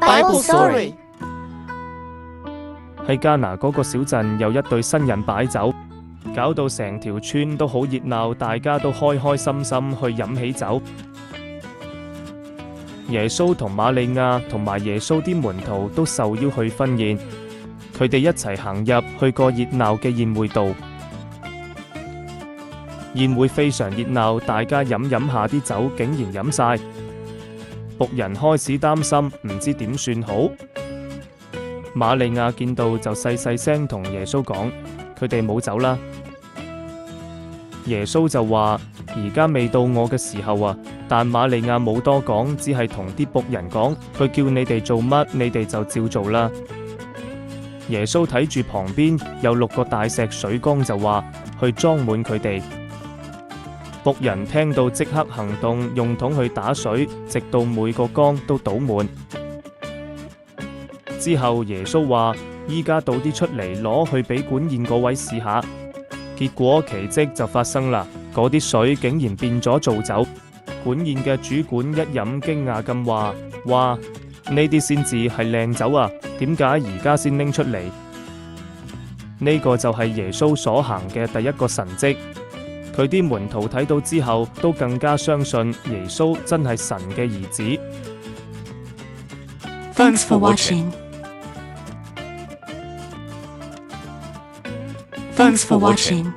Bible Story 喺加拿嗰個小鎮有一對新人擺酒，搞到成條村都好熱鬧，大家都開開心心去飲起酒。耶穌同瑪利亞同埋耶穌啲門徒都受邀去婚宴，佢哋一齊行入去個熱鬧嘅宴會度。宴會非常熱鬧，大家飲下啲酒竟然飲晒，僕人開始擔心，唔知點算好。瑪利亞見到就細聲同耶穌講，佢哋冇酒啦。耶穌就話，而家未到我嘅時候啊，但瑪利亞冇多講，只係同啲僕人講，佢叫你哋做乜，你哋就照做啦。耶穌睇住旁邊有6個大石水缸，就話去裝滿佢哋。僕人聽到即刻行動，用桶去打水，直到每個缸都倒滿。之後耶穌話，依家倒啲出嚟，攞去俾管宴嗰位試下。結果奇蹟就發生啦，嗰啲水竟然變咗做酒。管宴嘅主管一飲驚訝咁話，哇，呢啲先至係靚酒啊，點解而家先拎出嚟？呢個就係耶穌所行嘅第一個神蹟。佢啲門徒睇到之後，都更加相信耶穌真係神嘅兒子。Thanks for watching. Thanks for watching.